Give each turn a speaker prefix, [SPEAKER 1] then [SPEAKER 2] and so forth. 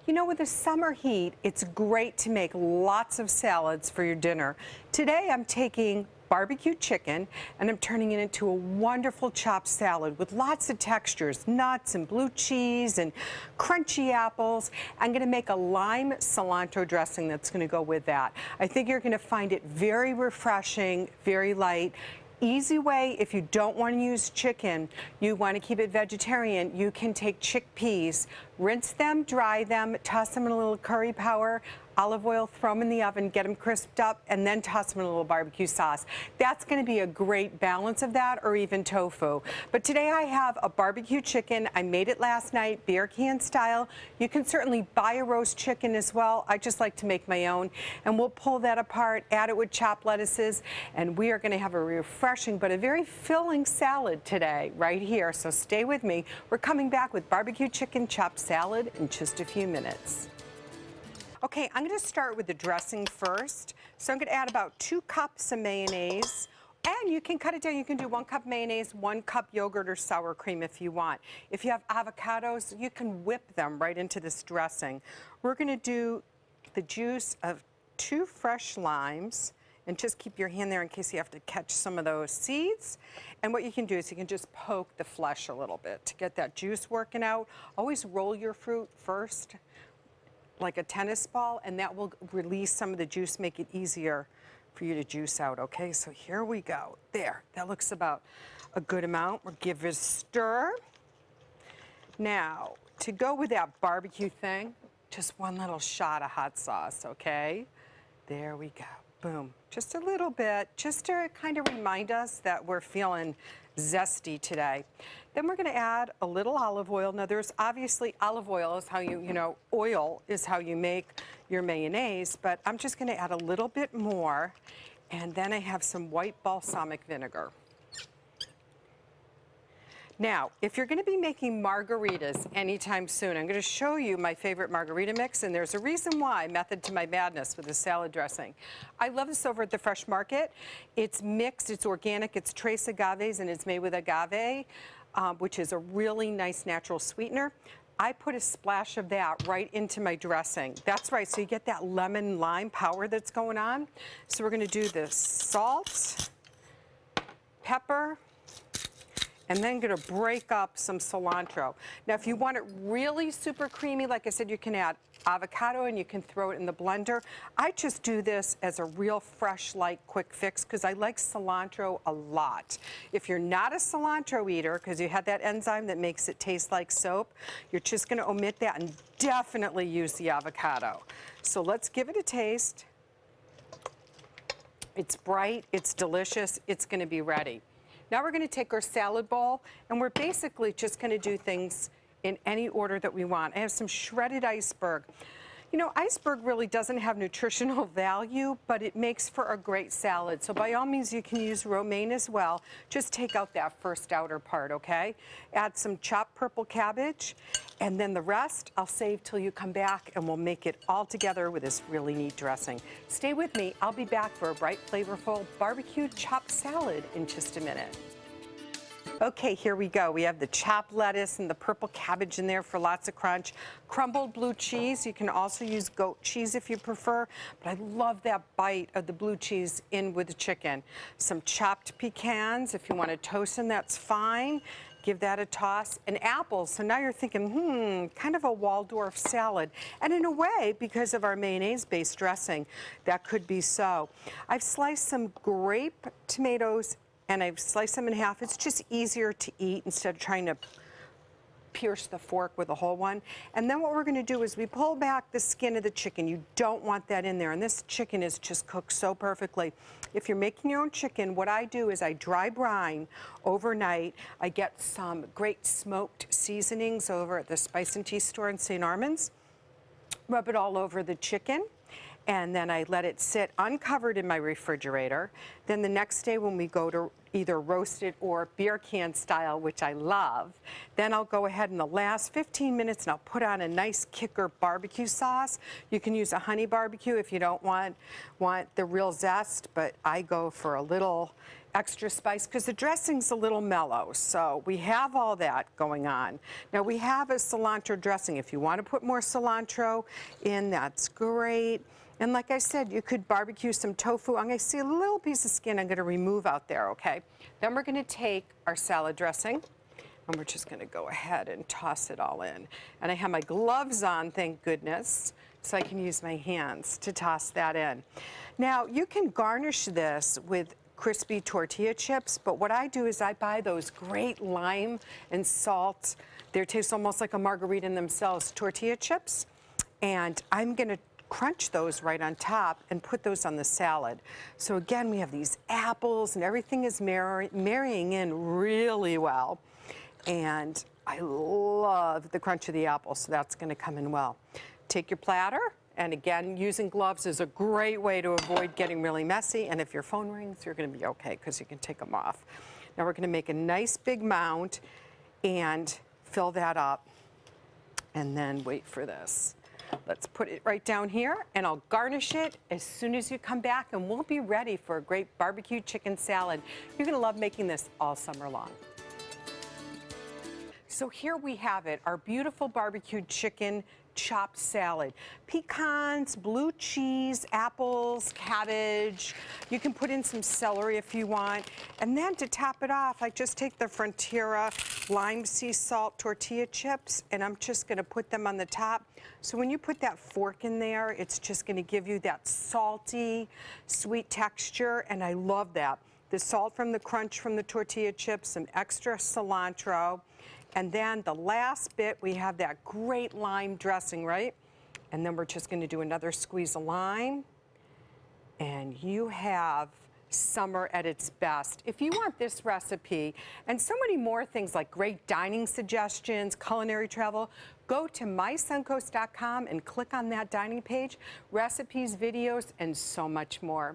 [SPEAKER 1] You know, with the summer heat, it's great to make lots of salads for your dinner. Today, I'm taking barbecue chicken and I'm turning it into a wonderful chopped salad with lots of textures, nuts and blue cheese and crunchy apples. I'm going to make a lime cilantro dressing that's going to go with that. I think you're going to find it very refreshing, very light. Easy way, if you don't want to use chicken, you want to keep it vegetarian, you can take chickpeas, rinse them, dry them, toss them in a little curry powder, olive oil, throw them in the oven, get them crisped up, and then toss them in a little barbecue sauce. That's going to be a great balance of that, or even tofu. But today I have a barbecue chicken. I made it last night, beer can style. You can certainly buy a roast chicken as well. I just like to make my own. And we'll pull that apart, add it with chopped lettuces, and we are going to have a refreshing but a very filling salad today right here. So stay with me. We're coming back with barbecue chicken chopped salad in just a few minutes. Okay, I'm going to start with the dressing first. So I'm going to add about 2 cups of mayonnaise. And you can cut it down. You can do 1 cup mayonnaise, 1 cup yogurt or sour cream if you want. If you have avocados, you can whip them right into this dressing. We're going to do the juice of 2 fresh limes. And just keep your hand there in case you have to catch some of those seeds. And what you can do is you can just poke the flesh a little bit to get that juice working out. Always roll your fruit first, like a tennis ball, and that will release some of the juice, make it easier for you to juice out, okay? So here we go. There, that looks about a good amount. We'll give it a stir. Now, to go with that barbecue thing, just 1 little shot of hot sauce, okay? There we go. Boom. Just a little bit, just to kind of remind us that we're feeling zesty today. Then we're going to add a little olive oil. Now there's obviously olive oil is how oil is how you make your mayonnaise, but I'm just going to add a little bit more. And then I have some white balsamic vinegar. Now, if you're going to be making margaritas anytime soon, I'm going to show you my favorite margarita mix, and there's a reason why, method to my madness with the salad dressing. I love this over at the Fresh Market. It's mixed, it's organic, it's trace agaves, and it's made with agave, which is a really nice natural sweetener. I put a splash of that right into my dressing. That's right, so you get that lemon lime power that's going on. So we're going to do the salt, pepper, and then going to break up some cilantro. Now, if you want it really super creamy, like I said, you can add avocado and you can throw it in the blender. I just do this as a real fresh, light, quick fix because I like cilantro a lot. If you're not a cilantro eater, because you have that enzyme that makes it taste like soap, you're just going to omit that and definitely use the avocado. So let's give it a taste. It's bright, it's delicious, it's going to be ready. Now we're going to take our salad bowl, and we're basically just going to do things in any order that we want. I have some shredded iceberg. You know, iceberg really doesn't have nutritional value, but it makes for a great salad. So by all means, you can use romaine as well. Just take out that first outer part, okay? Add some chopped purple cabbage, and then the rest I'll save till you come back, and we'll make it all together with this really neat dressing. Stay with me. I'll be back for a bright, flavorful barbecue chopped salad in just a minute. Okay, here we go. We have the chopped lettuce and the purple cabbage in there for lots of crunch. Crumbled blue cheese. You can also use goat cheese if you prefer, but I love that bite of the blue cheese in with the chicken. Some chopped pecans. If you want to toast them, that's fine. Give that a toss. And apples. So now you're thinking, kind of a Waldorf salad. And in a way, because of our mayonnaise-based dressing, that could be so. I've sliced some grape tomatoes and I've sliced them in half. It's just easier to eat instead of trying to pierce the fork with a whole one. And then what we're gonna do is we pull back the skin of the chicken. You don't want that in there. And this chicken is just cooked so perfectly. If you're making your own chicken, what I do is I dry brine overnight. I get some great smoked seasonings over at the Spice and Tea store in St. Armands. Rub it all over the chicken. And then I let it sit uncovered in my refrigerator. Then the next day when we go to either roast it or beer can style, which I love, then I'll go ahead in the last 15 minutes and I'll put on a nice kicker barbecue sauce. You can use a honey barbecue if you don't want the real zest, but I go for a little extra spice because the dressing's a little mellow. So we have all that going on. Now we have a cilantro dressing. If you want to put more cilantro in, that's great. And like I said, you could barbecue some tofu. I'm going to see a little piece of skin I'm going to remove out there, okay? Then we're going to take our salad dressing, and we're just going to go ahead and toss it all in. And I have my gloves on, thank goodness, so I can use my hands to toss that in. Now, you can garnish this with crispy tortilla chips, but what I do is I buy those great lime and salt. They taste almost like a margarita in themselves, tortilla chips. And I'm going to crunch those right on top and put those on the salad. So again, we have these apples and everything is marrying in really well. And I love the crunch of the apple, so that's going to come in well. Take your platter, and again, using gloves is a great way to avoid getting really messy. And if your phone rings, you're going to be okay because you can take them off. Now we're going to make a nice big mound and fill that up, and then wait for this. Let's put it right down here, and I'll garnish it as soon as you come back, and we'll be ready for a great barbecue chicken salad. You're going to love making this all summer long. So here we have it, our beautiful barbecued chicken chopped salad. Pecans, blue cheese, apples, cabbage. You can put in some celery if you want. And then to top it off, I just take the Frontera lime sea salt tortilla chips, and I'm just gonna put them on the top. So when you put that fork in there, it's just gonna give you that salty, sweet texture, and I love that. The salt from the crunch from the tortilla chips, some extra cilantro. And then the last bit, we have that great lime dressing, right? And then we're just gonna do another squeeze of lime. And you have summer at its best. If you want this recipe and so many more things like great dining suggestions, culinary travel, go to mysuncoast.com and click on that dining page, recipes, videos, and so much more.